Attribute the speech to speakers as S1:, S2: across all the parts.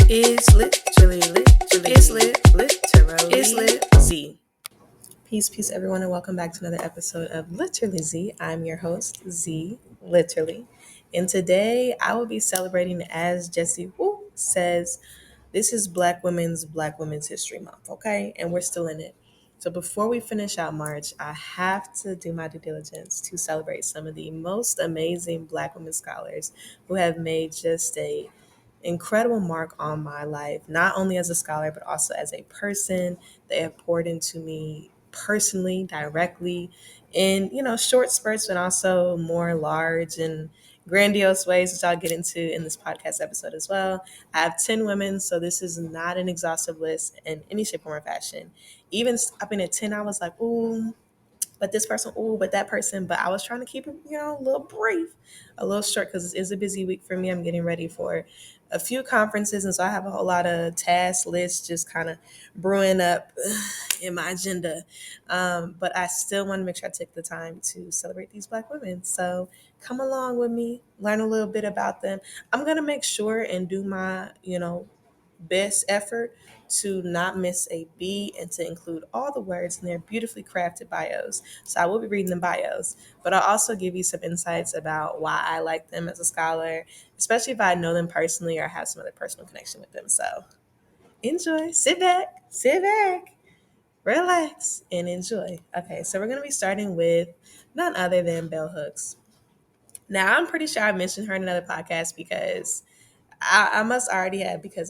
S1: It's literally Z. Peace, everyone, and welcome back to another episode of Literally Z. I'm your host, Z, literally. And today I will be celebrating, as Jessie Woo says, this is Black Women's History Month, okay? And we're still in it. So before we finish out March, I have to do my due diligence to celebrate some of the most amazing Black women scholars who have made just a incredible mark on my life, not only as a scholar, but also as a person. They have poured into me personally, directly, in, short spurts, but also more large and grandiose ways, which I'll get into in this podcast episode as well. I have 10 women, so this is not an exhaustive list in any shape, form, or fashion. Even stopping at 10, I was like, ooh, but this person, ooh, but that person. But I was trying to keep it, a little brief, a little short, because it is a busy week for me. I'm getting ready for a few conferences, and so I have a whole lot of task lists just kind of brewing up in my agenda. But I still want to make sure I take the time to celebrate these Black women. So come along with me, learn a little bit about them. I'm gonna make sure and do my, best effort to not miss a beat and to include all the words in their beautifully crafted bios. So I will be reading the bios, but I'll also give you some insights about why I like them as a scholar, especially if I know them personally or have some other personal connection with them. So enjoy, sit back, relax, and enjoy. Okay, so we're going to be starting with none other than Bell Hooks. Now, I'm pretty sure I mentioned her in another podcast because I must already have, because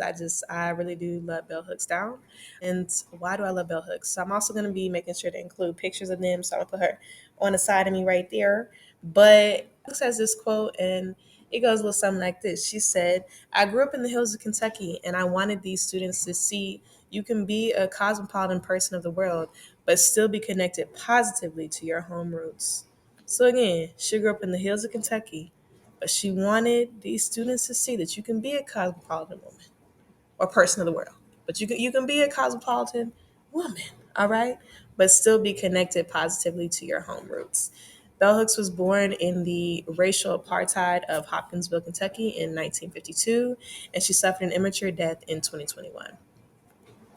S1: I really do love bell hooks down. And why do I love bell hooks? So I'm also going to be making sure to include pictures of them. So I'll put her on the side of me right there. But Hooks has this quote, and it goes a little something like this. She said, "I grew up in the hills of Kentucky, and I wanted these students to see you can be a cosmopolitan person of the world, but still be connected positively to your home roots." So again, she grew up in the hills of Kentucky, but she wanted these students to see that you can be a cosmopolitan woman or person of the world, but you can be a cosmopolitan woman, all right, but still be connected positively to your home roots. Bell Hooks was born in the racial apartheid of Hopkinsville, Kentucky in 1952, and she suffered an immature death in 2021.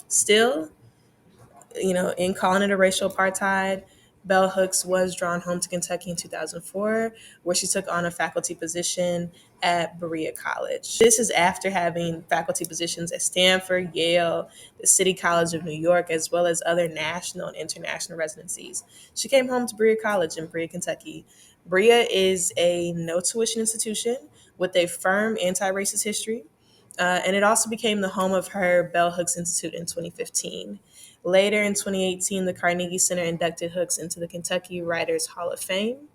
S1: Still, in calling it a racial apartheid, Bell Hooks was drawn home to Kentucky in 2004, where she took on a faculty position at Berea College. This is after having faculty positions at Stanford, Yale, the City College of New York, as well as other national and international residencies. She came home to Berea College in Berea, Kentucky. Berea is a no tuition institution with a firm anti-racist history. And it also became the home of her Bell Hooks Institute in 2015. Later in 2018, the Carnegie Center inducted Hooks into the Kentucky Writers Hall of Fame.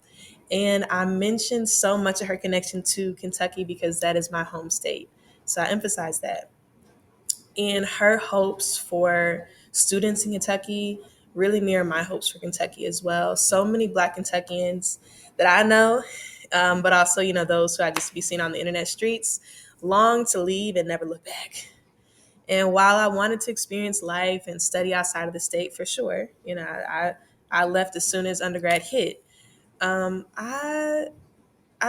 S1: And I mentioned so much of her connection to Kentucky because that is my home state. So I emphasize that. And her hopes for students in Kentucky really mirror my hopes for Kentucky as well. So many Black Kentuckians that I know, but also, those who I just be seeing on the internet streets, long to leave and never look back. And while I wanted to experience life and study outside of the state for sure, I left as soon as undergrad hit. I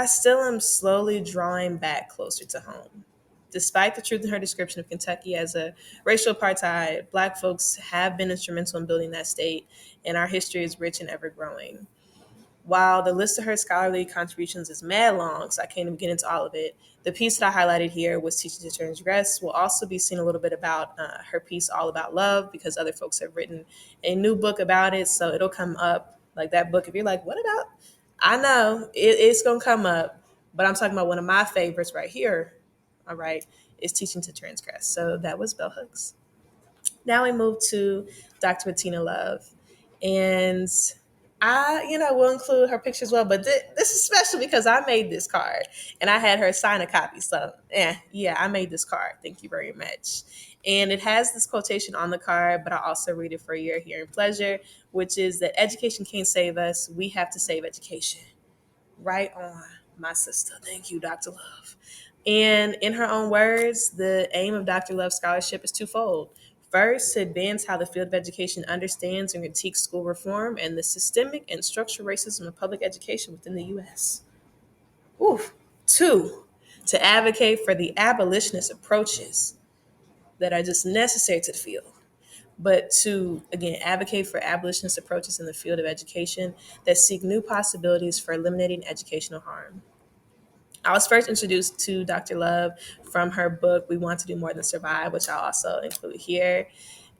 S1: still am slowly drawing back closer to home. Despite the truth in her description of Kentucky as a racial apartheid, Black folks have been instrumental in building that state, and our history is rich and ever growing. While the list of her scholarly contributions is mad long, so I can't even get into all of it, the piece that I highlighted here was Teaching to Transgress. We'll also be seeing a little bit about her piece, All About Love, because other folks have written a new book about it, so it'll come up, like that book. If you're like, what about? I know it's going to come up, but I'm talking about one of my favorites right here, all right, is Teaching to Transgress. So that was Bell Hooks. Now we move to Dr. Bettina Love. And I, will include her picture as well, but this is special because I made this card and I had her sign a copy. So, yeah, I made this card. Thank you very much. And it has this quotation on the card, but I also read it for your hearing pleasure, which is that education can't save us. We have to save education. Right on, my sister. Thank you, Dr. Love. And in her own words, the aim of Dr. Love's scholarship is twofold. First, to advance how the field of education understands and critiques school reform and the systemic and structural racism of public education within the U.S. Oof. Two, to advocate for the abolitionist approaches that are just necessary to the field, but to, again, advocate for abolitionist approaches in the field of education that seek new possibilities for eliminating educational harm. I was first introduced to Dr. Love from her book, We Want to Do More Than Survive, which I'll also include here.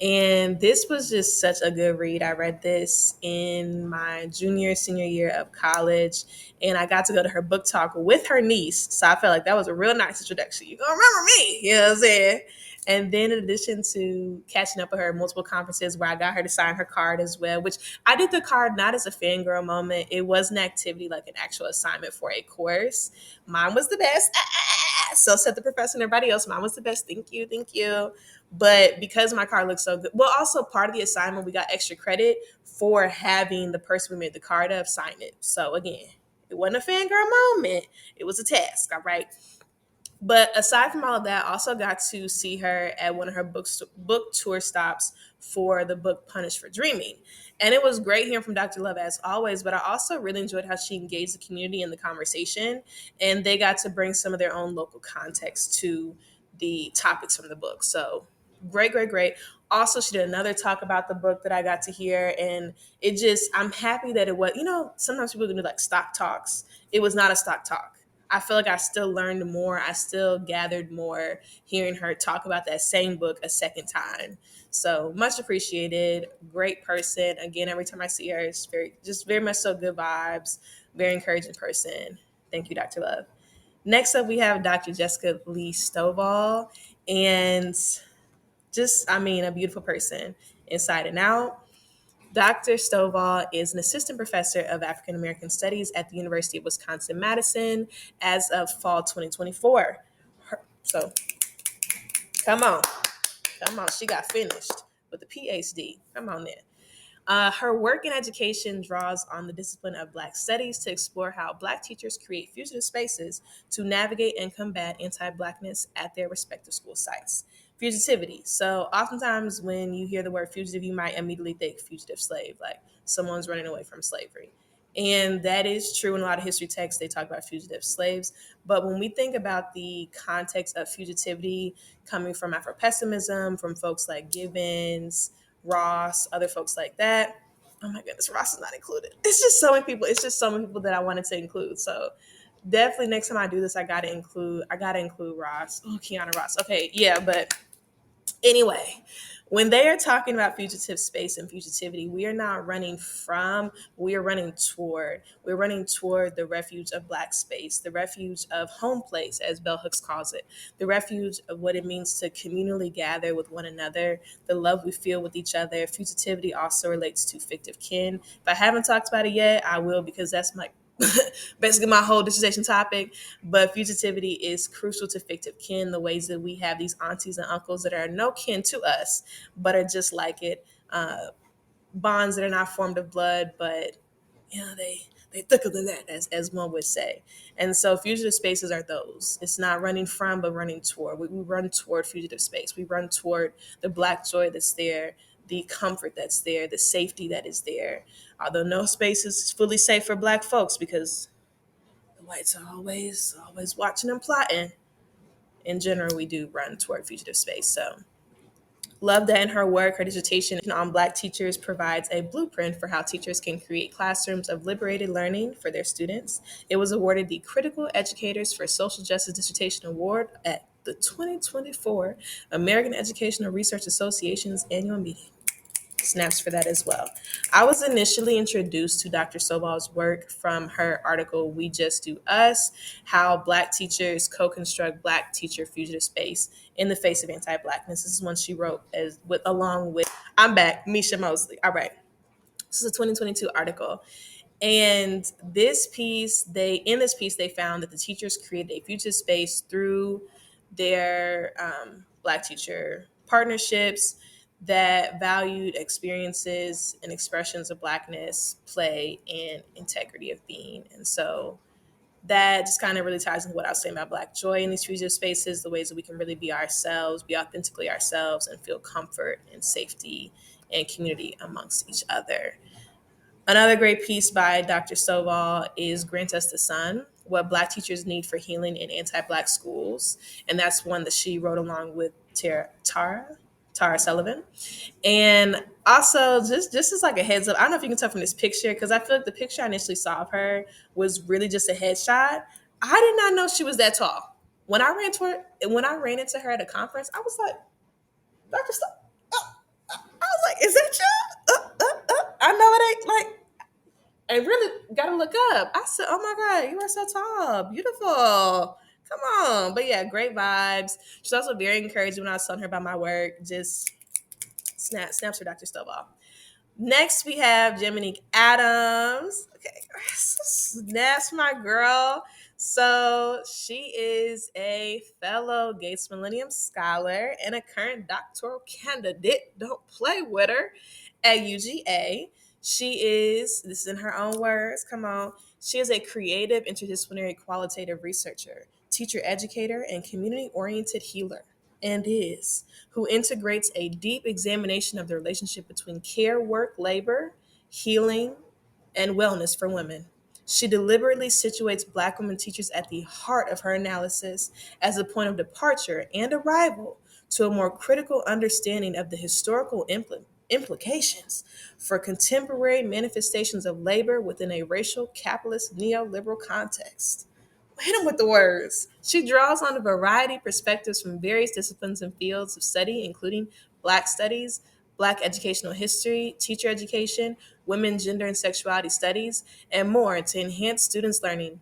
S1: And this was just such a good read. I read this in my senior year of college, and I got to go to her book talk with her niece. So I felt like that was a real nice introduction. You're going to remember me, you know what I'm saying? And then, in addition to catching up with her at multiple conferences where I got her to sign her card as well, which I did the card not as a fangirl moment. It was an activity, like an actual assignment for a course. Mine was the best. So said the professor and everybody else. Mine was the best. Thank you. Thank you. But because my card looked so good, well, also part of the assignment, we got extra credit for having the person we made the card of sign it. So again, it wasn't a fangirl moment. It was a task. All right. But aside from all of that, I also got to see her at one of her book tour stops for the book Punished for Dreaming. And it was great hearing from Dr. Love as always, but I also really enjoyed how she engaged the community in the conversation. And they got to bring some of their own local context to the topics from the book. So great, great, great. Also, she did another talk about the book that I got to hear. And it just, I'm happy that it was, sometimes people can do like stock talks. It was not a stock talk. I feel like I still learned more. I still gathered more hearing her talk about that same book a second time. So much appreciated. Great person. Again, every time I see her, it's very much so good vibes. Very encouraging person. Thank you, Dr. Love. Next up, we have Dr. Jessica Lee Stovall. And a beautiful person inside and out. Dr. Stovall is an assistant professor of African American Studies at the University of Wisconsin-Madison as of fall 2024. So, come on. She got finished with a PhD. Come on there. Her work in education draws on the discipline of Black studies to explore how Black teachers create fugitive spaces to navigate and combat anti-Blackness at their respective school sites. Fugitivity. So oftentimes when you hear the word fugitive, you might immediately think fugitive slave, like someone's running away from slavery. And that is true in a lot of history texts. They talk about fugitive slaves. But when we think about the context of fugitivity coming from Afro-pessimism, from folks like Gibbons, Ross, other folks like that. Oh my goodness, Ross is not included. It's just so many people. It's just so many people that I wanted to include. So definitely next time I do this, I gotta include Ross. Oh, Kiana Ross. Okay, yeah, but anyway, when they are talking about fugitive space and fugitivity, we are not running from, we are running toward. We're running toward the refuge of Black space, the refuge of home place, as Bell Hooks calls it, the refuge of what it means to communally gather with one another, the love we feel with each other. Fugitivity also relates to fictive kin. If I haven't talked about it yet, I will, because that's my basically my whole dissertation topic. But fugitivity is crucial to fictive kin, the ways that we have these aunties and uncles that are no kin to us, but are just like it. Bonds that are not formed of blood, but they thicker than that, as one would say. And so fugitive spaces are those. It's not running from, but running toward. We run toward fugitive space. We run toward the Black joy that's there, the comfort that's there, the safety that is there. Although no space is fully safe for Black folks because the whites are always watching and plotting. In general, we do run toward fugitive space. So love that in her work, her dissertation on Black teachers provides a blueprint for how teachers can create classrooms of liberated learning for their students. It was awarded the Critical Educators for Social Justice Dissertation Award at the 2024 American Educational Research Association's annual meeting. Snaps for that as well. I was initially introduced to Dr. Stovall's work from her article, We Just Do Us, How Black Teachers Co-Construct Black Teacher Fugitive Space in the Face of Anti-Blackness. This is one she wrote along with, I'm back, Misha Mosley. All right. This is a 2022 article. And in this piece, they found that the teachers created a fugitive space through their Black teacher partnerships that valued experiences and expressions of Blackness, play, and integrity of being. And so that just kind of really ties into what I was saying about Black joy in these fugitive spaces, the ways that we can really be ourselves, be authentically ourselves, and feel comfort and safety and community amongst each other. Another great piece by Dr. Stovall is Grant Us the Sun, What Black Teachers Need for Healing in Anti-Black Schools. And that's one that she wrote along with Tara Sullivan. And also, just as like a heads up, I don't know if you can tell from this picture because I feel like the picture I initially saw of her was really just a headshot. I did not know she was that tall. When I ran into her at a conference, I was like, Dr. Stuff. I was like, is that you? I know it ain't like. I really gotta look up. I said, oh my God, you are so tall, beautiful. Come on. But yeah, great vibes. She's also very encouraging when I was telling her about my work. Just snaps for Dr. Stovall. Next, we have Jaminque Adams. Okay, that's my girl. So she is a fellow Gates Millennium Scholar and a current doctoral candidate. Don't play with her at UGA. She is, this is in her own words, come on. She is a creative, interdisciplinary, qualitative researcher, teacher, educator, and community oriented healer, and is who integrates a deep examination of the relationship between care, work, labor, healing, and wellness for women. She deliberately situates Black women teachers at the heart of her analysis as a point of departure and arrival to a more critical understanding of the historical implications for contemporary manifestations of labor within a racial, capitalist, neoliberal context. Hit him with the words. She draws on a variety of perspectives from various disciplines and fields of study, including Black studies, Black educational history, teacher education, women, gender, and sexuality studies, and more to enhance students' learning.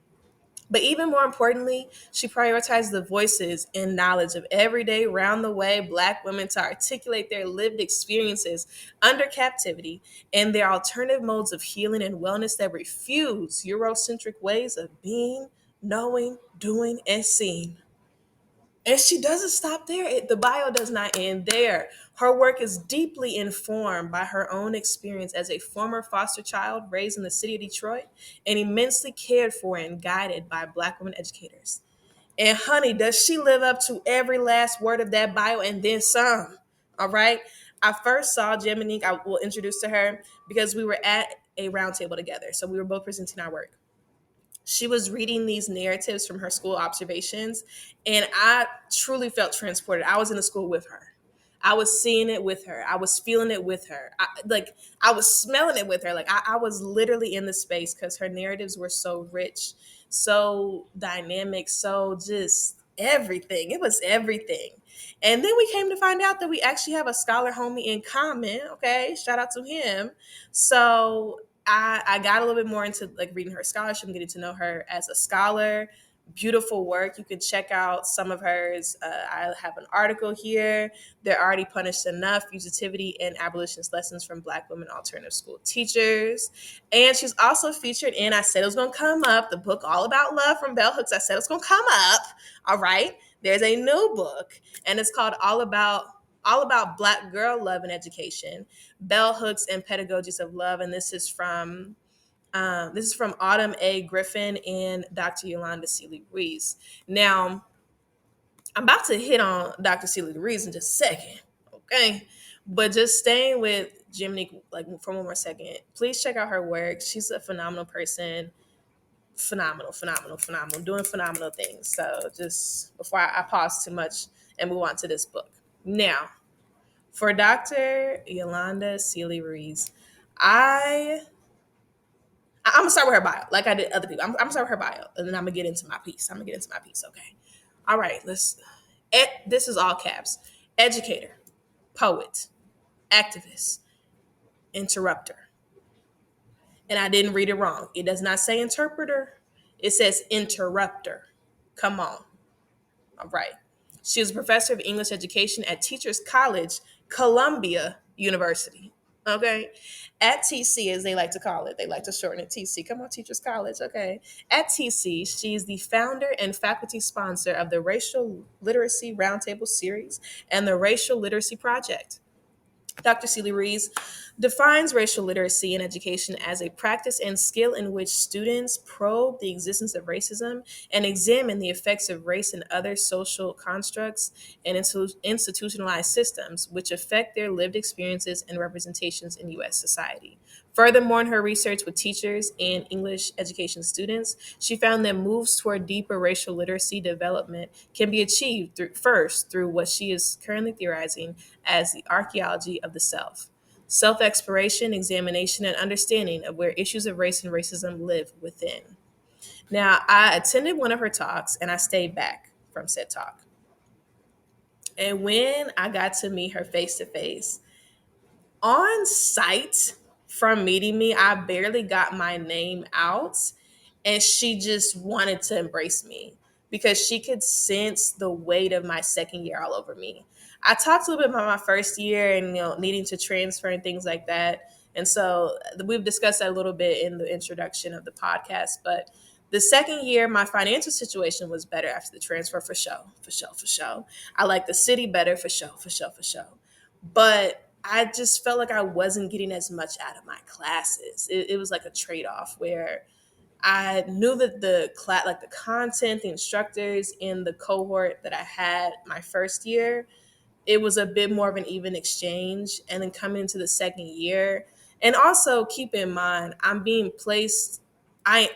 S1: But even more importantly, she prioritized the voices and knowledge of everyday, round the way Black women to articulate their lived experiences under captivity and their alternative modes of healing and wellness that refuse Eurocentric ways of being, knowing, doing, and seeing. And she doesn't stop there. The bio does not end there. Her work is deeply informed by her own experience as a former foster child raised in the city of Detroit and immensely cared for and guided by Black women educators. And honey, does she live up to every last word of that bio and then some? All right. I first saw Jaminque, I will introduce to her because we were at a roundtable together. So we were both presenting our work. She was reading these narratives from her school observations, and I truly felt transported. I was in the school with her. I was seeing it with her. I was feeling it with her. I was smelling it with her. I was literally in the space because her narratives were so rich, so dynamic, so just everything. It was everything. And then we came to find out that we actually have a scholar homie in common. Okay, shout out to him. So I got a little bit more into like reading her scholarship and getting to know her as a scholar. Beautiful work. You can check out some of hers. I have an article here. They're already punished enough. Fugitivity and abolitionist lessons from Black women alternative school teachers. And she's also featured in I Said It Was Gonna Come Up, the book All About Love from Bell Hooks. I Said It Was Gonna Come Up. All right. There's a new book, and it's called All About Black Girl Love and Education, Bell Hooks and Pedagogies of Love. And this is from Autumn A. Griffin and Dr. Yolanda Sealey-Ruiz. Now, I'm about to hit on Dr. Sealey-Ruiz in just a second, okay? But just staying with Jaminque, like for one more second, please check out her work. She's a phenomenal person, phenomenal, doing phenomenal things. So just before I pause too much and move on to this book. Now, for Dr. Yolanda Sealey-Ruiz, I'm gonna start with her bio, like I did other people. I'm gonna start with her bio, and then I'm gonna get into my piece. Okay. All right. This is all caps. Educator, poet, activist, interrupter. And I didn't read it wrong. It does not say interpreter. It says interrupter. Come on. All right. She is a professor of English education at Teachers College, Columbia University. Okay. At TC, as they like to call it, they like to shorten it TC. Come on, Teachers College. Okay. At TC, she is the founder and faculty sponsor of the Racial Literacy Roundtable Series and the Racial Literacy Project. Dr. Sealey-Ruiz defines racial literacy in education as a practice and skill in which students probe the existence of racism and examine the effects of race and other social constructs and institutionalized systems which affect their lived experiences and representations in U.S. society. Furthermore, in her research with teachers and English education students, she found that moves toward deeper racial literacy development can be achieved through what she is currently theorizing as the archaeology of the self exploration, examination, and understanding of where issues of race and racism live within. Now, I attended one of her talks and I stayed back from said talk. And when I got to meet her face to face, on site from meeting me, I barely got my name out, and she just wanted to embrace me because she could sense the weight of my second year all over me. I talked a little bit about my first year and needing to transfer and things like that. And so we've discussed that a little bit in the introduction of the podcast. But the second year, my financial situation was better after the transfer for sure, for sure, for sure. I like the city better for sure, for sure, for sure. But I just felt like I wasn't getting as much out of my classes. It was like a trade off where I knew that the class, like the content, the instructors in the cohort that I had my first year, it was a bit more of an even exchange. And then coming into the second year, and also keep in mind, I'm being placed. I'm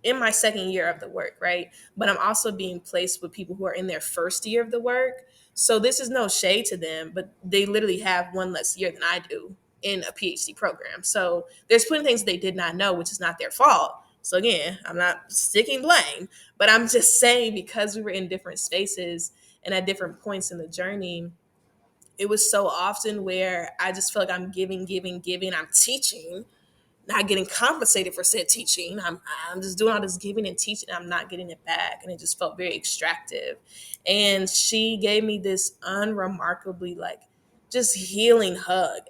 S1: in my second year of the work, right? But I'm also being placed with people who are in their first year of the work. So this is no shade to them, but they literally have one less year than I do in a PhD program. So there's plenty of things they did not know, which is not their fault. So again, I'm not sticking blame, but I'm just saying because we were in different spaces and at different points in the journey, it was so often where I just feel like I'm giving, giving, giving. I'm teaching, not getting compensated for said teaching. I'm just doing all this giving and teaching. I'm not getting it back. And it just felt very extractive. And she gave me this unremarkably, like, just healing hug.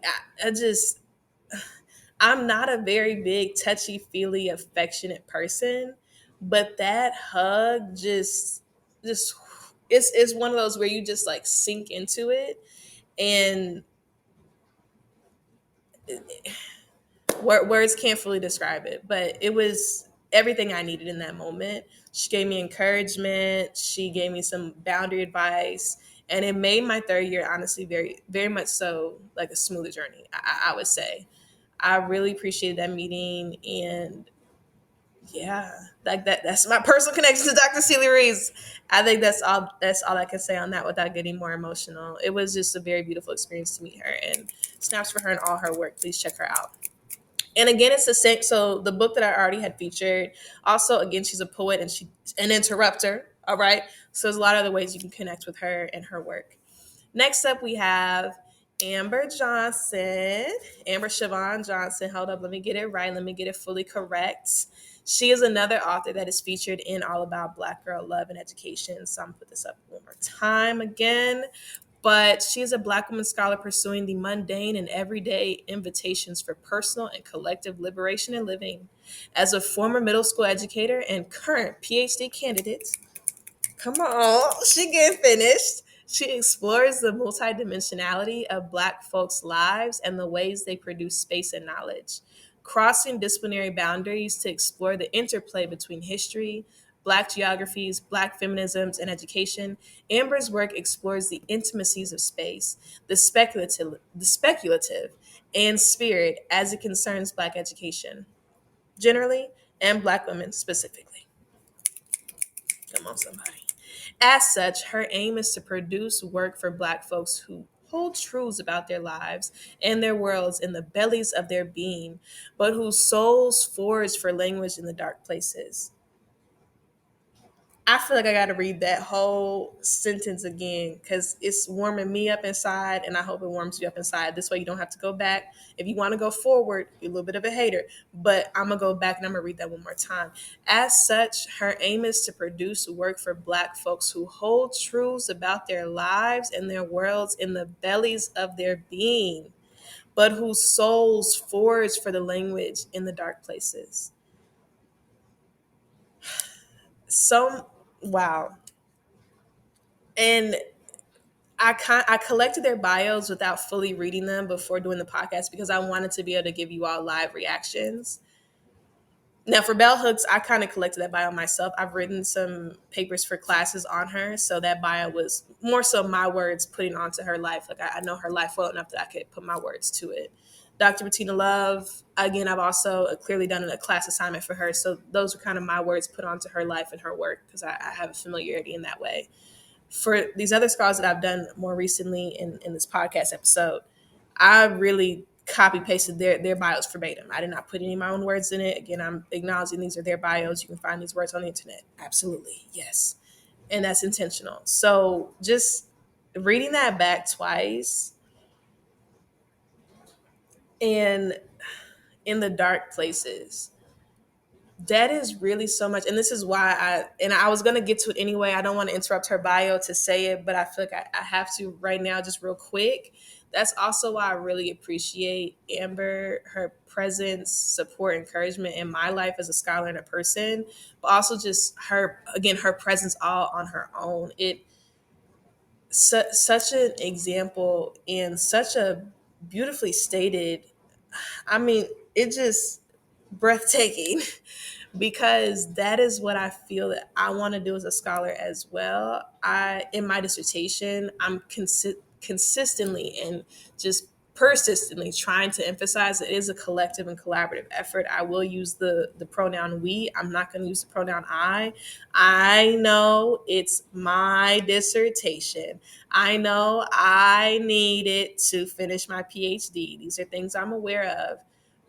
S1: I'm not a very big, touchy feely, affectionate person, but that hug just, it's one of those where you just like sink into it. And words can't fully describe it, but it was everything I needed in that moment. She gave me encouragement. She gave me some boundary advice, and it made my third year honestly very, very much so like a smoother journey. I would say I really appreciated that meeting, and yeah, like that's my personal connection to Dr. Sealey-Ruiz. I think that's all I can say on that without getting more emotional. It was just a very beautiful experience to meet her, and snaps for her and all her work. Please check her out. And again, it's the same. So the book that I already had featured. Also, again, she's a poet and she's an interrupter. All right. So there's a lot of other ways you can connect with her and her work. Next up, we have Amber Johnson, Amber Siobhan Johnson. Hold up, let me get it right. Let me get it fully correct. She is another author that is featured in All About Black Girl Love and Education. So I'm gonna put this up one more time again. But she is a Black woman scholar pursuing the mundane and everyday invitations for personal and collective liberation and living. As a former middle school educator and current PhD candidate, come on, she getting finished. She explores the multidimensionality of Black folks' lives and the ways they produce space and knowledge, crossing disciplinary boundaries to explore the interplay between history, Black geographies, Black feminisms, and education. Amber's work explores the intimacies of space, the speculative, and spirit as it concerns Black education generally and Black women specifically. Come on, somebody. As such, her aim is to produce work for Black folks who hold truths about their lives and their worlds in the bellies of their being, but whose souls forge for language in the dark places. I feel like I got to read that whole sentence again because it's warming me up inside, and I hope it warms you up inside. This way, you don't have to go back. If you want to go forward, you're a little bit of a hater, but I'm gonna go back and I'm gonna read that one more time. As such, her aim is to produce work for Black folks who hold truths about their lives and their worlds in the bellies of their being, but whose souls forge for the language in the dark places. So, wow. And I collected their bios without fully reading them before doing the podcast because I wanted to be able to give you all live reactions. Now for Bell Hooks, I kind of collected that bio myself. I've written some papers for classes on her, so that bio was more so my words putting onto her life. Like I know her life well enough that I could put my words to it. Dr. Bettina Love, again, I've also clearly done a class assignment for her. So those are kind of my words put onto her life and her work because I have a familiarity in that way. For these other scholars that I've done more recently in this podcast episode, I really copy pasted their bios verbatim. I did not put any of my own words in it. Again, I'm acknowledging these are their bios. You can find these words on the internet. Absolutely. Yes. And that's intentional. So just reading that back twice and in the dark places, that is really so much. And this is why I was going to get to it anyway. I don't want to interrupt her bio to say it, but I feel like I have to right now, just real quick. That's also why I really appreciate Amber, her presence, support, encouragement in my life as a scholar and a person, but also just her, again, her presence all on her own. Such an example and such a beautifully stated, I mean, it just breathtaking because that is what I feel that I want to do as a scholar as well. In my dissertation, I'm consistently and just persistently trying to emphasize that it is a collective and collaborative effort. I will use the pronoun we. I'm not going to use the pronoun I. I know it's my dissertation. I know I need it to finish my PhD. These are things I'm aware of,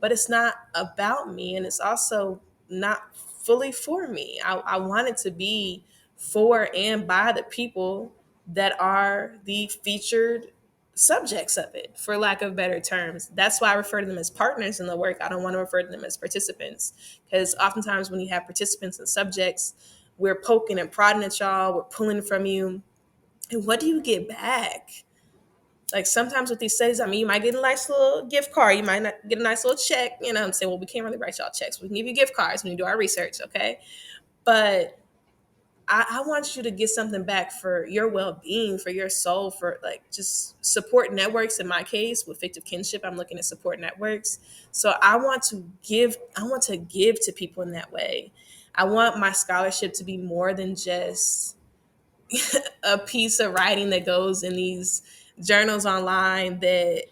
S1: but it's not about me, and it's also not fully for me. I want it to be for and by the people that are the featured subjects of it, for lack of better terms. That's why I refer to them as partners in the work. I don't want to refer to them as participants, because oftentimes when you have participants and subjects, we're poking and prodding at y'all, we're pulling from you. And what do you get back? Like sometimes with these studies, I mean, you might get a nice little gift card. You might not get a nice little check. You know what I'm saying? Well, we can't really write y'all checks. We can give you gift cards when you do our research, okay? But I want you to get something back for your well-being, for your soul, for like just support networks. In my case, with fictive kinship, I'm looking at support networks. So I want to give to people in that way. I want my scholarship to be more than just a piece of writing that goes in these journals online that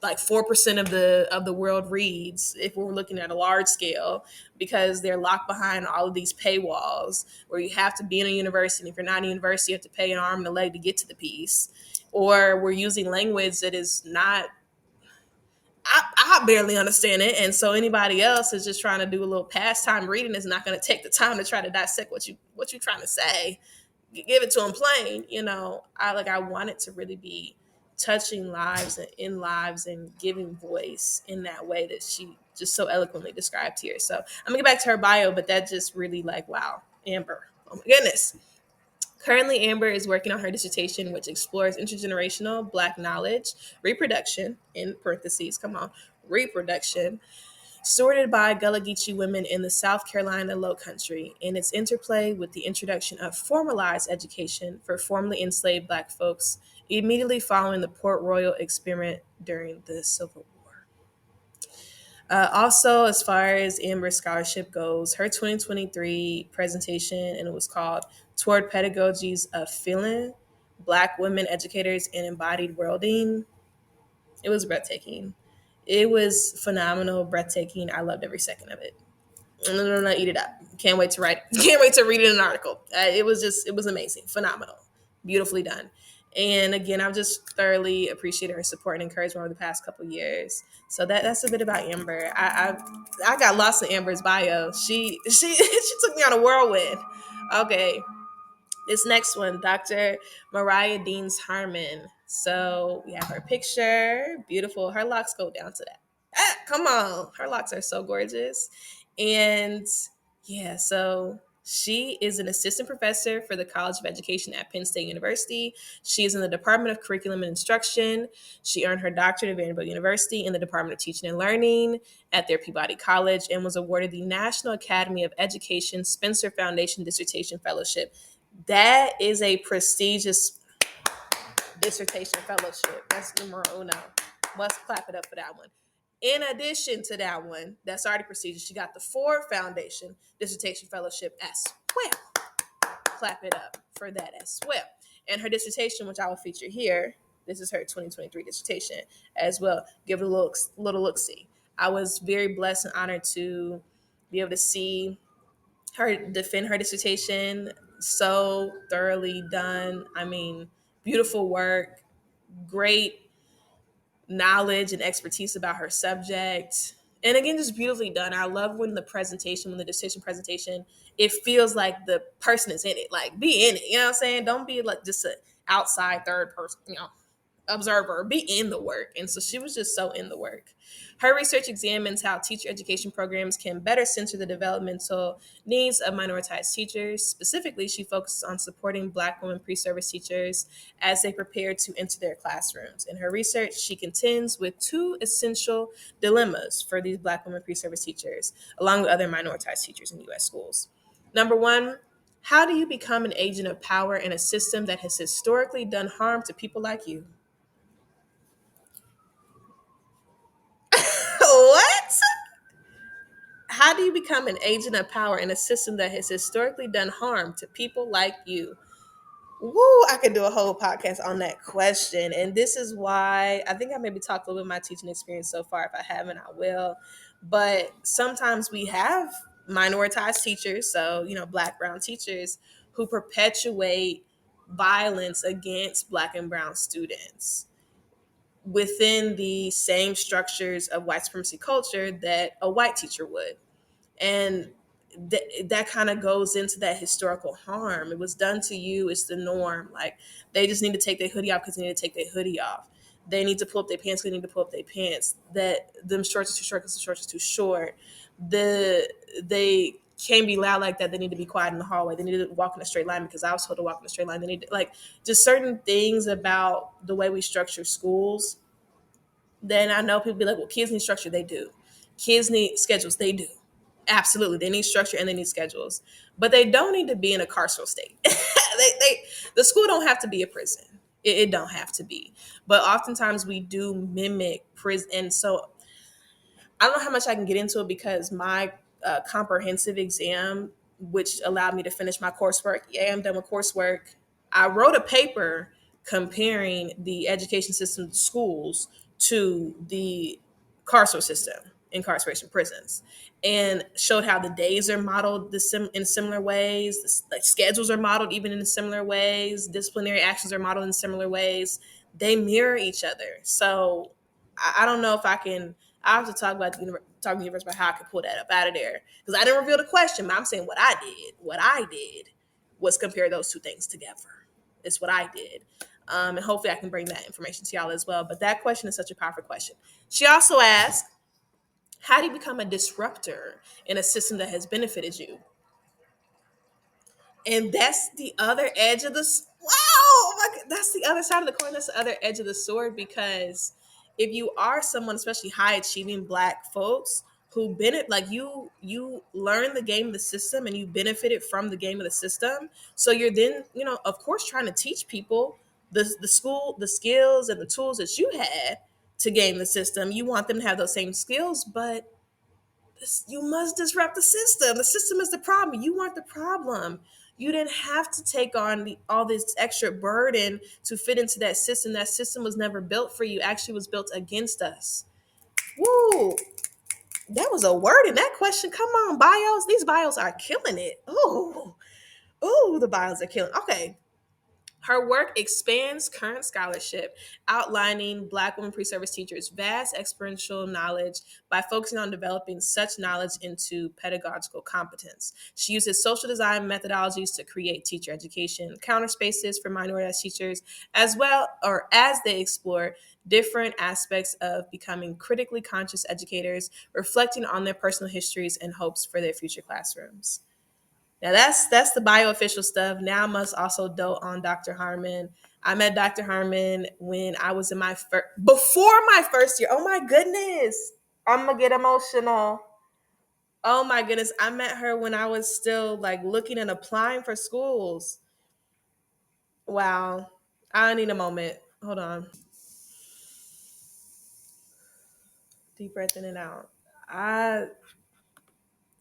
S1: like 4% of the world reads, if we're looking at a large scale, because they're locked behind all of these paywalls where you have to be in a university, and if you're not in a university you have to pay an arm and a leg to get to the piece, or we're using language that is not, I barely understand it, and so anybody else is just trying to do a little pastime reading is not going to take the time to try to dissect what you're trying to say. Give it to them plain. I want it to really be touching lives and in lives and giving voice in that way that she just so eloquently described here. So I'm gonna get back to her bio, but that just really like, wow, Amber, oh my goodness. Currently, Amber is working on her dissertation, which explores intergenerational Black knowledge, reproduction, in parentheses, come on, reproduction, sorted by Gullah Geechee women in the South Carolina Lowcountry, in its interplay with the introduction of formalized education for formerly enslaved Black folks immediately following the Port Royal experiment during the Civil War. Also, as far as Amber's scholarship goes, her 2023 presentation, and it was called Toward Pedagogies of Feeling, Black Women Educators and Embodied Worlding. It was breathtaking. It was phenomenal, breathtaking. I loved every second of it. No, eat it up. Can't wait to write. Can't wait to read it in an article. It was amazing, phenomenal, beautifully done. And again, I've just thoroughly appreciated her support and encouragement over the past couple of years. So that's a bit about Amber. I got lost in Amber's bio. She took me on a whirlwind. Okay, this next one, Dr. Mariah Deans Harmon. So we have her picture, beautiful. Her locks go down to that. Come on. Her locks are so gorgeous. And yeah, so she is an assistant professor for the College of Education at Penn State University. She is in the Department of Curriculum and Instruction. She earned her doctorate at Vanderbilt University in the Department of Teaching and Learning at their Peabody College, and was awarded the National Academy of Education Spencer Foundation Dissertation Fellowship. That is a prestigious dissertation fellowship. That's numero uno. Must clap it up for that one. In addition to that one, that's already prestigious, she got the Ford Foundation Dissertation Fellowship as well. Clap it up for that as well. And her dissertation, which I will feature here, This is her 2023 dissertation as well. Give it a little look see. I was very blessed and honored to be able to see her defend her dissertation, so thoroughly done. I mean, beautiful work, great knowledge and expertise about her subject. And again, just beautifully done. I love when the presentation, when the dissertation presentation, it feels like the person is in it. Like, be in it. You know what I'm saying? Don't be like just an outside third person, observer, be in the work. And so she was just so in the work. Her research examines how teacher education programs can better center the developmental needs of minoritized teachers. Specifically, she focuses on supporting Black women pre-service teachers as they prepare to enter their classrooms. In her research, she contends with two essential dilemmas for these Black women pre-service teachers, along with other minoritized teachers in U.S. schools. Number one, how do you become an agent of power in a system that has historically done harm to people like you? What? How do you become an agent of power in a system that has historically done harm to people like you? Woo, I could do a whole podcast on that question. And this is why I think I maybe talked a little bit about my teaching experience so far. If I haven't, I will. But sometimes we have minoritized teachers, so, Black, brown teachers who perpetuate violence against Black and brown students within the same structures of white supremacy culture that a white teacher would. And that kind of goes into that historical harm. It was done to you. It's the norm. Like, they just need to take their hoodie off because they need to take their hoodie off. They need to pull up their pants because they need to pull up their pants. That them shorts are too short because the shorts are too short. They can't be loud like that. They need to be quiet in the hallway. They need to walk in a straight line because I was told to walk in a straight line. They need to, like, just certain things about the way we structure schools. Then I know people be like, well, kids need structure. They do. Kids need schedules. They do. Absolutely. They need structure and they need schedules. But they don't need to be in a carceral state. The school don't have to be a prison. It don't have to be. But oftentimes we do mimic prison. And so I don't know how much I can get into it because my comprehensive exam, which allowed me to finish my coursework, yeah, I'm done with coursework. I wrote a paper comparing the education system schools to the carceral system, incarceration prisons, and showed how the days are modeled in similar ways, like schedules are modeled even in similar ways, disciplinary actions are modeled in similar ways. They mirror each other. So I don't know if I can. I have to talk about talk to the universe about how I could pull that up out of there because I didn't reveal the question, but I'm saying what I did. What I did was compare those two things together. It's what I did, and hopefully I can bring that information to y'all as well. But that question is such a powerful question. She also asked, "How do you become a disruptor in a system that has benefited you?" And that's the other edge of the wow. Oh my God, that's the other side of the coin. That's the other edge of the sword because if you are someone, especially high achieving Black folks who benefit, like you learn the game of the system and you benefited from the game of the system. So you're then, of course, trying to teach people the school, the skills and the tools that you had to game the system. You want them to have those same skills, but you must disrupt the system. The system is the problem. You weren't the problem. You didn't have to take on all this extra burden to fit into that system. That system was never built for you. Actually, was built against us. Woo! That was a word in that question. Come on, bios. These bios are killing it. Oh, the bios are killing. Okay. Her work expands current scholarship, outlining Black women pre-service teachers' vast experiential knowledge by focusing on developing such knowledge into pedagogical competence. She uses social design methodologies to create teacher education counter spaces for minoritized teachers, as well or as they explore different aspects of becoming critically conscious educators, reflecting on their personal histories and hopes for their future classrooms. Now that's the bioofficial stuff. Now I must also dote on Dr. Harmon. I met Dr. Harmon when I was in before my first year. Oh my goodness. I'm gonna get emotional. Oh my goodness. I met her when I was still like looking and applying for schools. Wow. I need a moment. Hold on. Deep breath in and out. I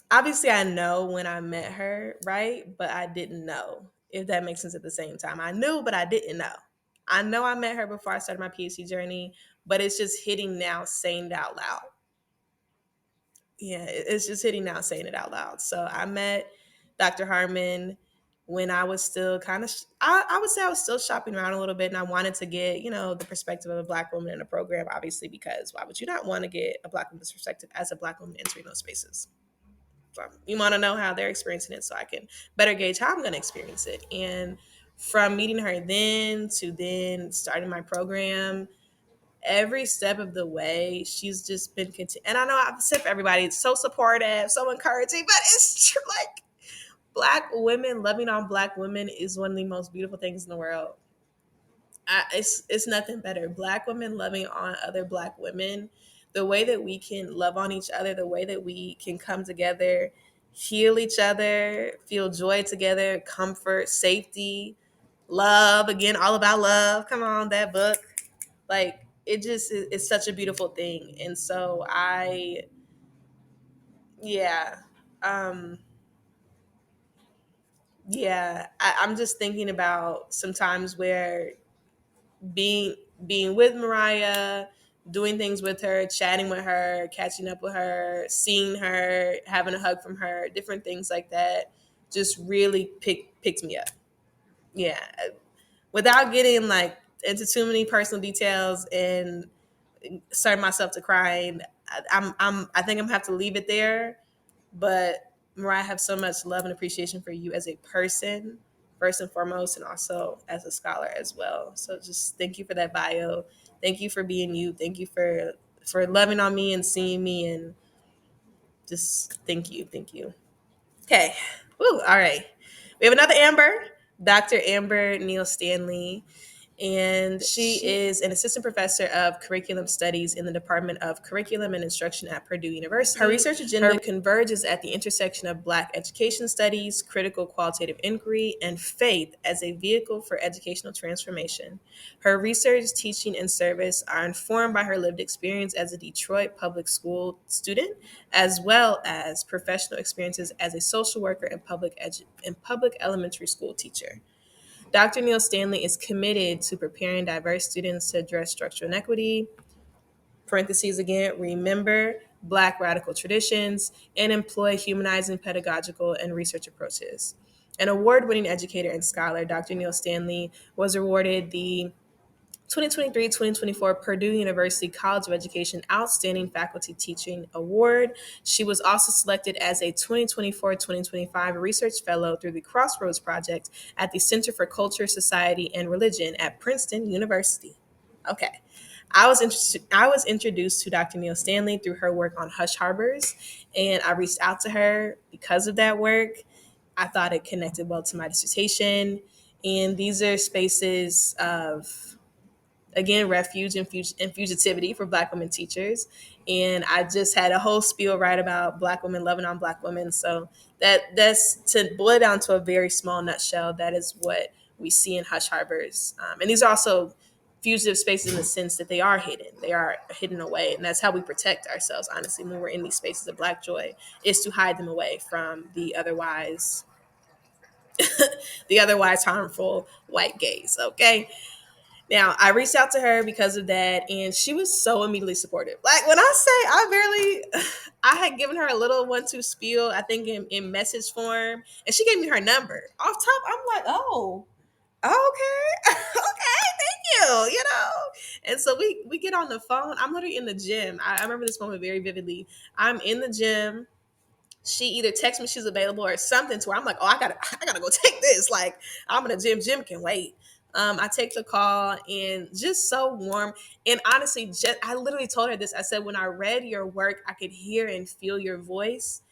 S1: obviously I know when I met her, right? But I didn't know, if that makes sense at the same time. I knew, but I didn't know. I know I met her before I started my PhD journey, but it's just hitting now saying it out loud. Yeah, it's just hitting now saying it out loud. So I met Dr. Harmon when I was still kind of, I would say I was still shopping around a little bit, and I wanted to get, the perspective of a Black woman in a program, obviously, because why would you not want to get a Black woman's perspective as a Black woman entering those spaces? So you want to know how they're experiencing it so I can better gauge how I'm going to experience it. And from meeting her then starting my program, every step of the way, she's just been and I know I've said for everybody, it's so supportive, so encouraging, but it's true. Like, Black women loving on Black women is one of the most beautiful things in the world. It's nothing better. Black women loving on other Black women, the way that we can love on each other, the way that we can come together, heal each other, feel joy together, comfort, safety, love. Again, all about love. Come on, that book. Like, it just it's such a beautiful thing. And so yeah, um, I'm just thinking about sometimes where being being with Mariah, doing things with her, chatting with her, catching up with her, seeing her, having a hug from her, different things like that, just really picked me up. Yeah, without getting like into too many personal details and starting myself to crying, I think I'm gonna have to leave it there. But Mariah, I have so much love and appreciation for you as a person, first and foremost, and also as a scholar as well. So just thank you for that bio. Thank you for being you. Thank you for loving on me and seeing me, and just thank you. Thank you. Okay. Woo, all right. We have another Amber, Dr. Amber Neal-Stanley, and she is an assistant professor of curriculum studies in the Department of Curriculum and Instruction at Purdue University. Her research agenda converges at the intersection of Black education studies, critical qualitative inquiry, and faith as a vehicle for educational transformation. Her research, teaching, and service are informed by her lived experience as a Detroit public school student, as well as professional experiences as a social worker and public elementary school teacher. Dr. Neal-Stanley is committed to preparing diverse students to address structural inequity, parentheses again, remember Black radical traditions, and employ humanizing pedagogical and research approaches. An award-winning educator and scholar, Dr. Neal-Stanley was awarded the 2023-2024 Purdue University College of Education Outstanding Faculty Teaching Award. She was also selected as a 2024-2025 Research Fellow through the Crossroads Project at the Center for Culture, Society, and Religion at Princeton University. Okay. I was introduced to Dr. Neal-Stanley through her work on Hush Harbors, and I reached out to her because of that work. I thought it connected well to my dissertation, and these are spaces of, again, refuge and fugitivity for Black women teachers. And I just had a whole spiel right about Black women loving on Black women. So that's, to boil it down to a very small nutshell, that is what we see in Hush Harbors. And these are also fugitive spaces in the sense that they are hidden away. And that's how we protect ourselves, honestly, when we're in these spaces of Black joy, is to hide them away from the otherwise harmful white gaze. Okay. Now, I reached out to her because of that, and she was so immediately supportive. Like, when I say I had given her a little 1-2 spiel, I think in message form, and she gave me her number. Off top, I'm like, oh, okay, okay, thank you. And so we get on the phone. I'm literally in the gym. I remember this moment very vividly. I'm in the gym. She either texts me she's available or something to where I'm like, oh, I gotta go take this. Like, I'm in the gym. Gym can wait. I take the call, and just so warm. And honestly, I literally told her this. I said, when I read your work, I could hear and feel your voice.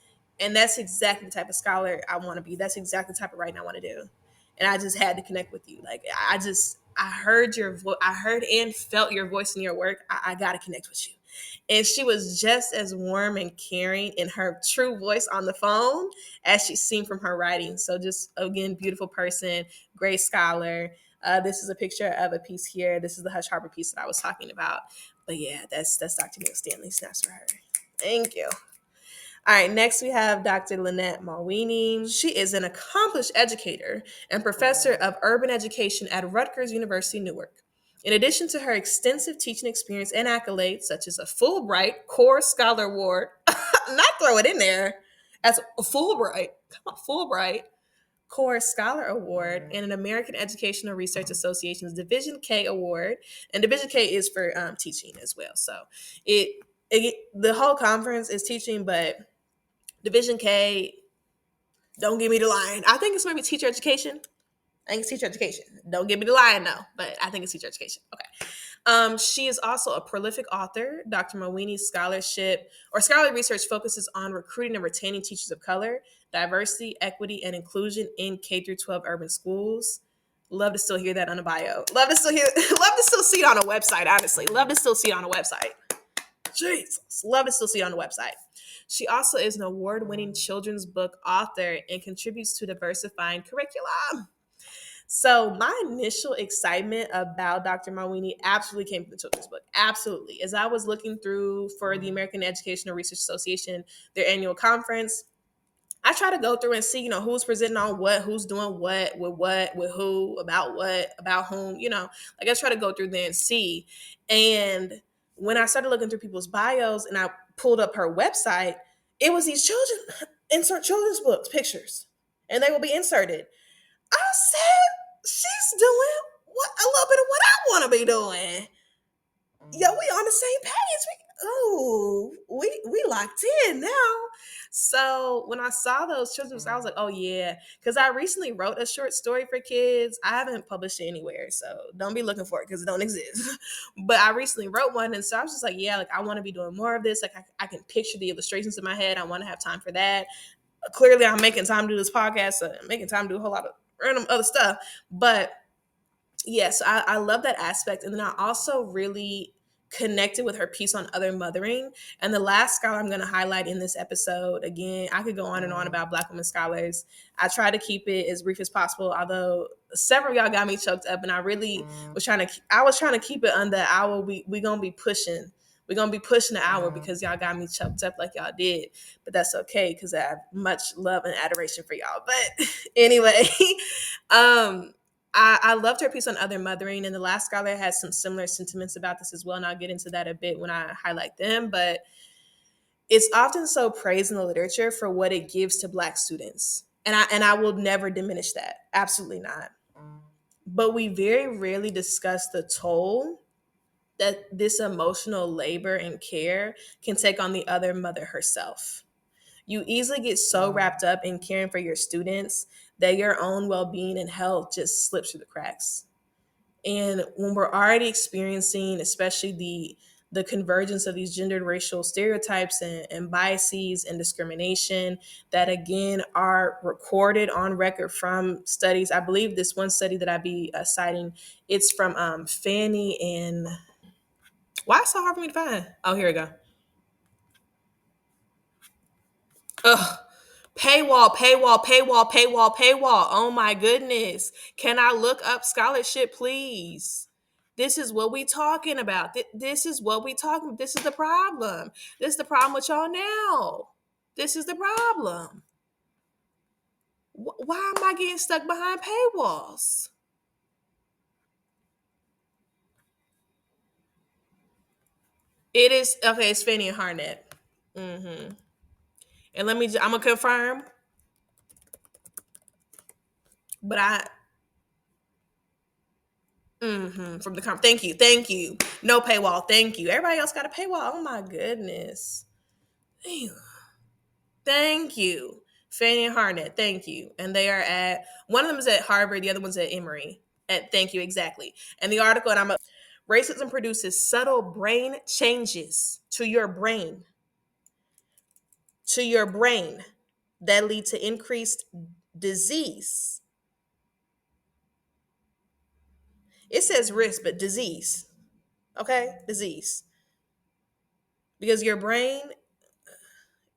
S1: And that's exactly the type of scholar I want to be. That's exactly the type of writing I want to do. And I just had to connect with you. Like, I heard your voice. I heard and felt your voice in your work. I got to connect with you. And she was just as warm and caring in her true voice on the phone as she seemed from her writing. So just, again, beautiful person, great scholar. This is a picture of a piece here. This is the Hush Harbor piece that I was talking about. But yeah, that's Dr. Neal-Stanley. Snaps for her. Thank you. All right, next we have Dr. Lynette Mawhinney. She is an accomplished educator and professor of urban education at Rutgers University, Newark. In addition to her extensive teaching experience and accolades, such as a Fulbright Core Scholar Award, not throw it in there, as a Fulbright, come on, Fulbright Core Scholar Award, and an American Educational Research Association's Division K Award. And Division K is for teaching as well. So the whole conference is teaching, but Division K, don't give me the line. I think it's maybe teacher education. I think it's teacher education. Don't give me the line though, but I think it's teacher education. Okay. She is also a prolific author. Dr. Mawhinney's scholarship or scholarly research focuses on recruiting and retaining teachers of color, diversity, equity, and inclusion in K through 12 urban schools. Love to still hear that on a bio. Love to still see it on a website, honestly. Love to still see it on a website. Jesus. Love to still see it on the website. She also is an award-winning children's book author and contributes to diversifying curriculum. So my initial excitement about Dr. Mawhinney absolutely came from the children's book. Absolutely. As I was looking through for the American Educational Research Association, their annual conference, I try to go through and see, who's presenting on what, who's doing what, with who, about what, about whom, like I try to go through there and see. And when I started looking through people's bios and I pulled up her website, it was these insert children's books, pictures, and they will be inserted. I said, she's doing a little bit of what I want to be doing. Yo, we on the same page. We locked in now. So when I saw those children's, I was like, oh yeah, because I recently wrote a short story for kids. I haven't published it anywhere, so don't be looking for it because it don't exist. But I recently wrote one, and so I was just like, yeah, like I want to be doing more of this. Like I can picture the illustrations in my head. I want to have time for that. Clearly, I'm making time to do this podcast. So I'm making time to do a whole lot of random other stuff. But yes, I love that aspect. And then I also really connected with her piece on other mothering. And the last scholar I'm going to highlight in this episode, again, I could go on and on about Black women scholars. I try to keep it as brief as possible, although several of y'all got me choked up, and I really was trying to keep it under the hour. We going to be pushing. We're going to be pushing the hour because y'all got me choked up like y'all did. But that's okay because I have much love and adoration for y'all. But anyway, I loved her piece on other mothering, and the last scholar has some similar sentiments about this as well, and I'll get into that a bit when I highlight them. But it's often so praised in the literature for what it gives to Black students, and I will never diminish that. Absolutely not. But we very rarely discuss the toll that this emotional labor and care can take on the other mother herself. You easily get so wrapped up in caring for your students that your own well-being and health just slips through the cracks. And when we're already experiencing, especially the convergence of these gendered racial stereotypes and biases and discrimination that again are recorded on record from studies. I believe this one study that I'd be citing, it's from Fanny and why is it so hard for me to find? Oh, here we go. Ugh. Paywall, paywall, paywall, paywall, paywall. Oh my goodness. Can I look up scholarship, please? This is what we talking about. This is what we talking about. This is the problem. This is the problem with y'all now. This is the problem. Why am I getting stuck behind paywalls? It is, okay, it's Fanny and Harnett. Mm-hmm. And I'm going to confirm, but from the thank you. No paywall, thank you. Everybody else got a paywall. Oh my goodness. Thank you. Fanny and Harnett, thank you. And they are at, one of them is at Harvard, the other one's at Emory. Thank you, exactly. And the article, racism produces subtle brain changes to your brain that lead to increased disease. It says risk, but disease. Okay? Disease. Because your brain,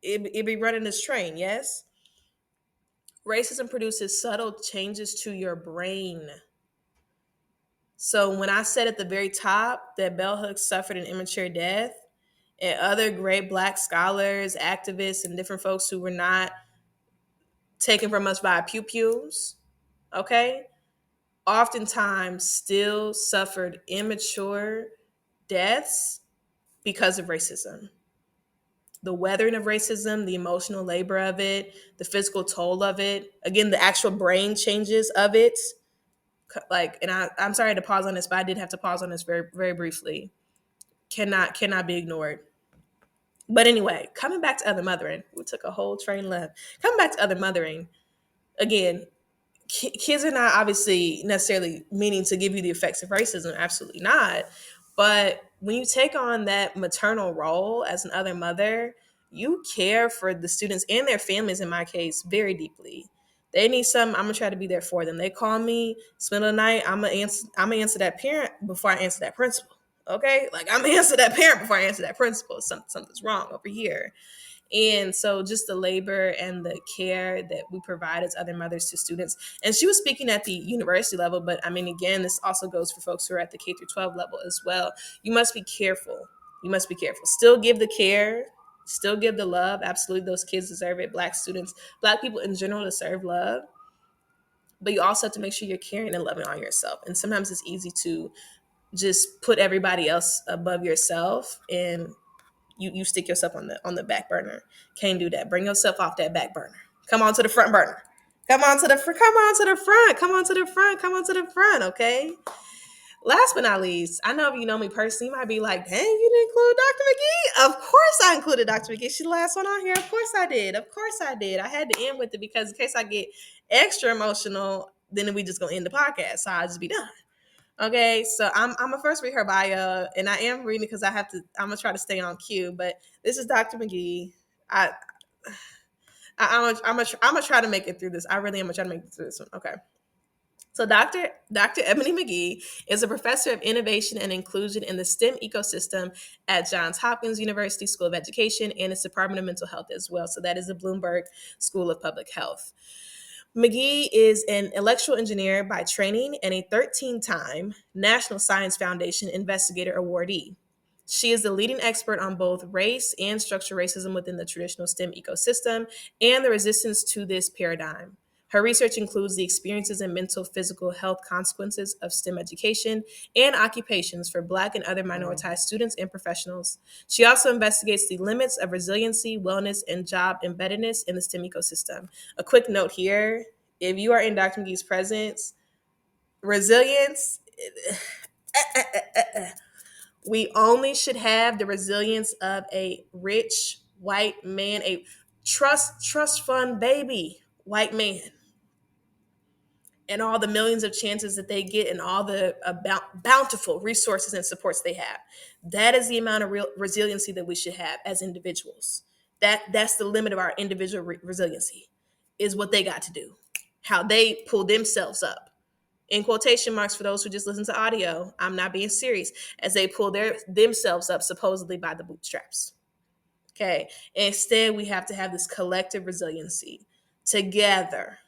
S1: it be running this train, yes? Racism produces subtle changes to your brain. So when I said at the very top that bell hooks suffered an immature death, and other great Black scholars, activists, and different folks who were not taken from us by pew pews, okay, oftentimes still suffered immature deaths because of racism. The weathering of racism, the emotional labor of it, the physical toll of it, again, the actual brain changes of it. Like, and I'm sorry to pause on this, but I did have to pause on this very, very briefly. Cannot be ignored. But anyway, coming back to other mothering, we took a whole train left. Coming back to other mothering, again, kids are not obviously necessarily meaning to give you the effects of racism. Absolutely not. But when you take on that maternal role as an other mother, you care for the students and their families, in my case, very deeply. They need something, I'm gonna try to be there for them. They call me, spend the night, I'm gonna answer that parent before I answer that principal. Okay? Like, I'm gonna answer that parent before I answer that principal. Something's wrong over here. And so just the labor and the care that we provide as other mothers to students. And she was speaking at the university level, but I mean, again, this also goes for folks who are at the K through 12 level as well. You must be careful. You must be careful. Still give the care, still give the love. Absolutely, those kids deserve it. Black students, Black people in general deserve love. But you also have to make sure you're caring and loving on yourself. And sometimes it's easy to just put everybody else above yourself, and you stick yourself on the back burner. Can't do that. Bring yourself off that back burner. Come on to the front burner. Come on to the front. Come on to the front. Come on to the front. Come on to the front. Okay. Last but not least, I know if you know me personally, you might be like, dang, you didn't include Dr. McGee. Of course I included Dr. McGee. She's the last one on here. Of course I did. Of course I did. I had to end with it because in case I get extra emotional, then we just gonna end the podcast. So I'll just be done. Okay, so I'm gonna first read her bio, and I am reading because I have to. I'm gonna try to stay on cue, but this is Dr. McGee. I, I'm gonna try to make it through this. I really am gonna try to make it through this one. Okay. So Dr. Ebony McGee is a professor of innovation and inclusion in the STEM ecosystem at Johns Hopkins University School of Education and its Department of Mental Health as well. So that is the Bloomberg School of Public Health. McGee is an electrical engineer by training and a 13-time National Science Foundation Investigator Awardee. She is the leading expert on both race and structural racism within the traditional STEM ecosystem and the resistance to this paradigm. Her research includes the experiences and mental physical health consequences of STEM education and occupations for Black and other minoritized students and professionals. She also investigates the limits of resiliency, wellness, and job embeddedness in the STEM ecosystem. A quick note here, if you are in Dr. McGee's presence, resilience, we only should have the resilience of a rich white man, a trust fund baby white man, and all the millions of chances that they get and all the bountiful resources and supports they have. That is the amount of real resiliency that we should have as individuals. That's the limit of our individual resiliency, is what they got to do, how they pull themselves up. In quotation marks for those who just listen to audio, I'm not being serious, as they pull themselves up supposedly by the bootstraps. Okay. Instead, we have to have this collective resiliency together,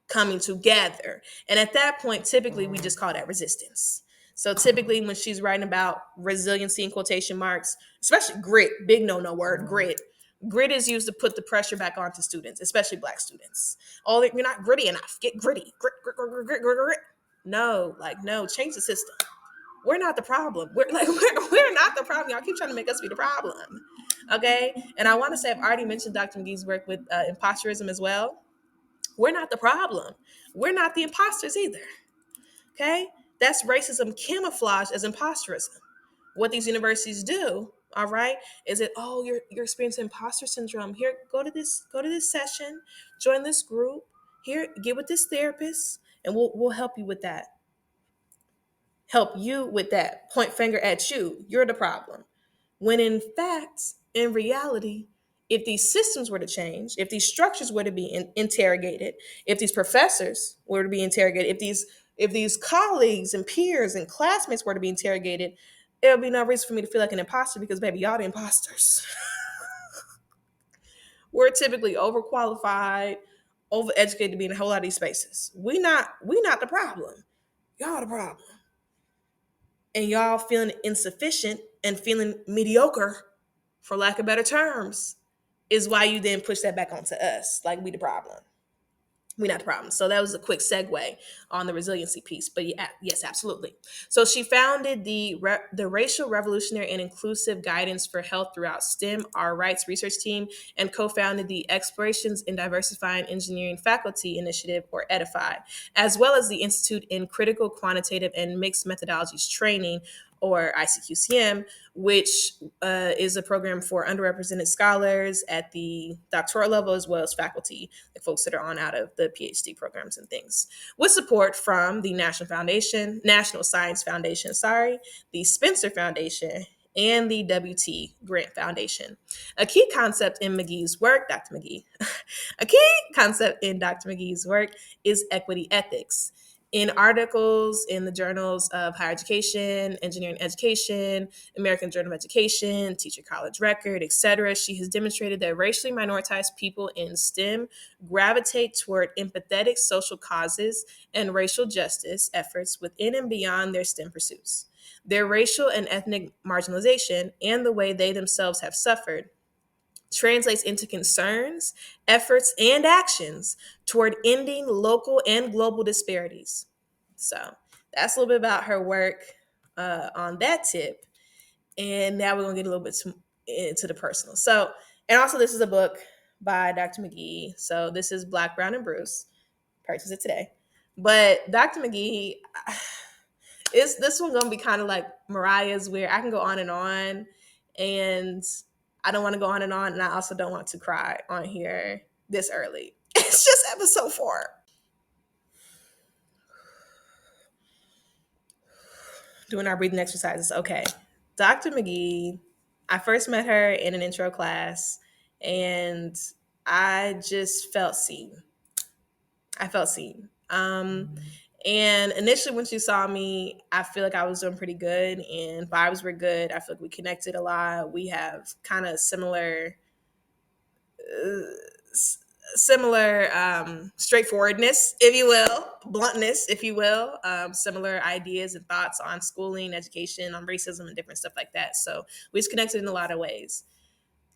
S1: coming together. And at that point, typically we just call that resistance. So typically when she's writing about resiliency in quotation marks, especially grit, big no word, grit is used to put the pressure back onto students, especially Black students. Oh, you're not gritty enough. Get gritty. Grit. No, change the system. We're not the problem. We're not the problem. Y'all keep trying to make us be the problem. Okay. And I want to say I've already mentioned Dr. McGee's work with imposterism as well. We're not the problem. We're not the imposters either. Okay? That's racism camouflaged as imposterism. What these universities do, all right, is it, oh, you're experiencing imposter syndrome. Here, go to this session, join this group. Here, get with this therapist, and we'll help you with that. Help you with that. Point finger at you. You're the problem. When in fact, in reality, if these systems were to change, if these structures were to be interrogated, if these professors were to be interrogated, if these colleagues and peers and classmates were to be interrogated, there would be no reason for me to feel like an imposter, because baby, y'all the imposters. We're typically overqualified, overeducated to be in a whole lot of these spaces. We not the problem. Y'all the problem. And y'all feeling insufficient and feeling mediocre for lack of better terms, is why you then push that back onto us. Like, we the problem. We not the problem. So that was a quick segue on the resiliency piece. But yeah, yes, absolutely. So she founded the Racial Revolutionary and Inclusive Guidance for Health Throughout STEM, Our Rights research team, and co-founded the Explorations in Diversifying Engineering Faculty Initiative, or EDIFY, as well as the Institute in Critical, Quantitative, and Mixed Methodologies Training, or ICQCM, which is a program for underrepresented scholars at the doctoral level, as well as faculty, like folks that are on out of the PhD programs and things, with support from the National Science Foundation, the Spencer Foundation, and the WT Grant Foundation. A key concept in McGee's work, Dr. McGee, a key concept in Dr. McGee's work is equity ethics. In articles in the journals of Higher Education, Engineering Education, American Journal of Education, Teacher College Record, etc., she has demonstrated that racially minoritized people in STEM gravitate toward empathetic social causes and racial justice efforts within and beyond their STEM pursuits. Their racial and ethnic marginalization and the way they themselves have suffered translates into concerns, efforts, and actions toward ending local and global disparities. So that's a little bit about her work on that tip. And now we're going to get a little bit into the personal. So, and also this is a book by Dr. McGee. So this is Black, Brown, and Bruce. Purchase it today. But Dr. McGee, is this one going to be kind of like Mariah's, where I can go on, and I don't want to go on, and I also don't want to cry on here this early. It's just episode 4. Doing our breathing exercises. Okay. Dr. McGee, I first met her in an intro class, and I just felt seen. And initially when she saw me, I feel like I was doing pretty good and vibes were good. I feel like we connected a lot. We have kind of similar straightforwardness, if you will, bluntness, if you will, similar ideas and thoughts on schooling, education, on racism, and different stuff like that. So we just connected in a lot of ways.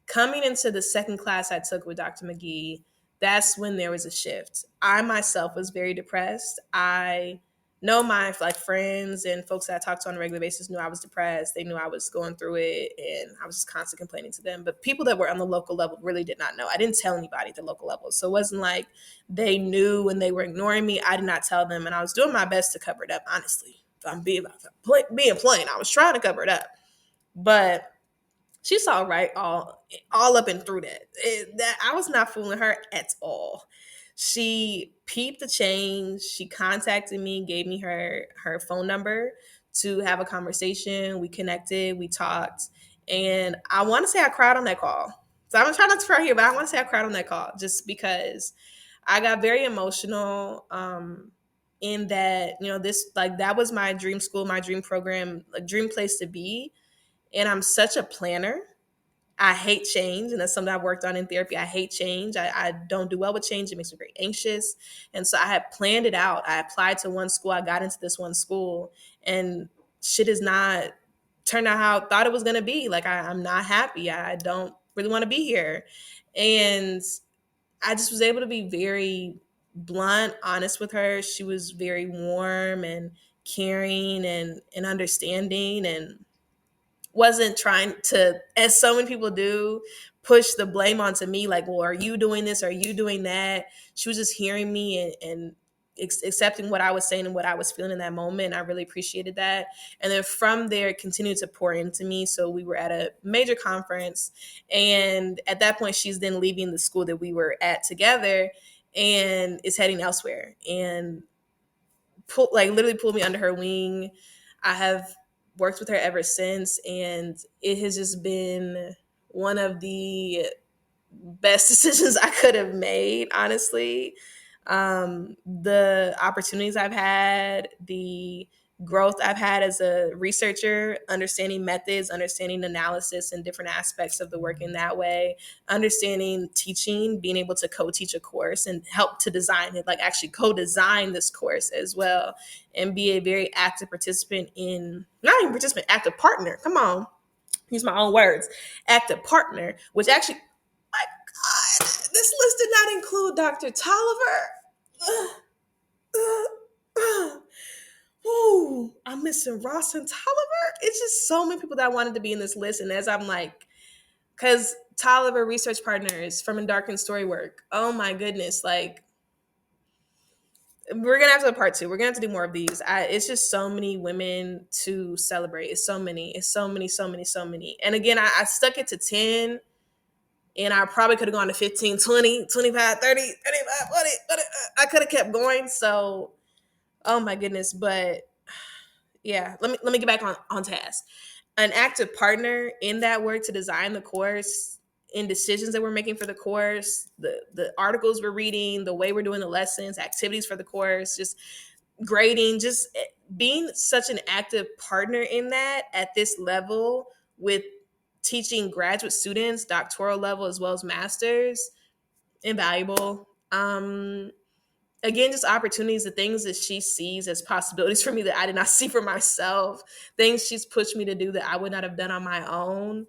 S1: Coming into the second class I took with Dr. McGee, that's when there was a shift. I myself was very depressed. I know my friends and folks that I talked to on a regular basis knew I was depressed. They knew I was going through it, and I was just constantly complaining to them. But people that were on the local level really did not know. I didn't tell anybody at the local level. So it wasn't like they knew and they were ignoring me. I did not tell them, and I was doing my best to cover it up, honestly. If I'm being plain, I was trying to cover it up. But she saw right all up and through that I was not fooling her at all. She peeped the change. She contacted me, gave me her phone number to have a conversation. We connected, we talked, and I want to say I cried on that call. So I'm trying not to cry here, but I want to say I cried on that call just because I got very emotional. In that, that was my dream school, my dream program, a dream place to be. And I'm such a planner. I hate change, and that's something I've worked on in therapy. I hate change. I don't do well with change. It makes me very anxious. And so I had planned it out. I applied to one school. I got into this one school, and shit is not turned out how I thought it was going to be. Like, I'm not happy. I don't really want to be here. And I just was able to be very blunt, honest with her. She was very warm and caring and understanding, and wasn't trying to, as so many people do, push the blame onto me, like, well, are you doing this? Are you doing that? She was just hearing me and accepting what I was saying and what I was feeling in that moment. I really appreciated that. And then from there, continued to pour into me. So we were at a major conference, and at that point, she's then leaving the school that we were at together and is heading elsewhere, and literally pulled me under her wing. I have worked with her ever since, and it has just been one of the best decisions I could have made, honestly. The opportunities I've had, the growth I've had as a researcher, understanding methods, understanding analysis and different aspects of the work in that way, understanding teaching, being able to co-teach a course and help to design it, like actually co-design this course as well, and be a very active participant active partner, come on, use my own words, active partner, which actually, my God, this list did not include Dr. Tolliver. Ooh, I'm missing Ross and Tolliver. It's just so many people that wanted to be in this list. And as I'm like, because Tolliver research partners from Darkened Story Work. Oh my goodness. Like, we're gonna have to do part two. We're gonna have to do more of these. It's just so many women to celebrate. It's so many. It's so many, so many, so many. And again, I stuck it to 10, and I probably could have gone to 15, 20, 25, 30, 35, 40. I could have kept going. So, oh my goodness. But yeah, let me get back on task. An active partner in that work to design the course, in decisions that we're making for the course, the articles we're reading, the way we're doing the lessons, activities for the course, just grading, just being such an active partner in that at this level with teaching graduate students, doctoral level as well as masters, invaluable. Again, just opportunities, the things that she sees as possibilities for me that I did not see for myself, things she's pushed me to do that I would not have done on my own.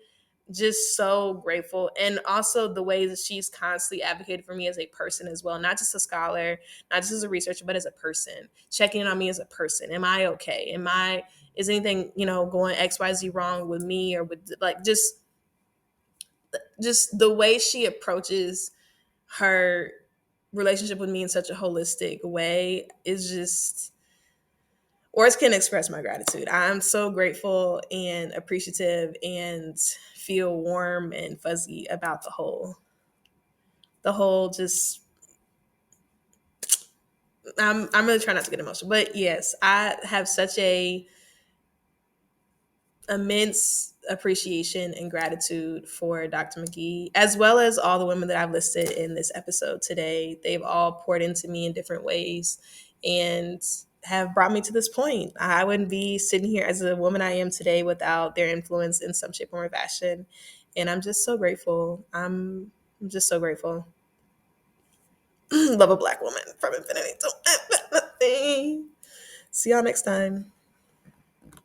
S1: Just so grateful. And also the ways that she's constantly advocated for me as a person as well, not just a scholar, not just as a researcher, but as a person, checking in on me as a person. Am I okay? Is anything, going XYZ wrong with me, or with, like, just the way she approaches her relationship with me in such a holistic way is just, words can express my gratitude. I'm so grateful and appreciative and feel warm and fuzzy about the whole just, I'm really trying not to get emotional, but yes, I have such a immense appreciation and gratitude for Dr. McGee, as well as all the women that I've listed in this episode today. They've all poured into me in different ways and have brought me to this point. I wouldn't be sitting here as a woman I am today without their influence in some shape, form, or fashion. And I'm just so grateful. I'm just so grateful. Love a Black woman from infinity to infinity. See y'all next time.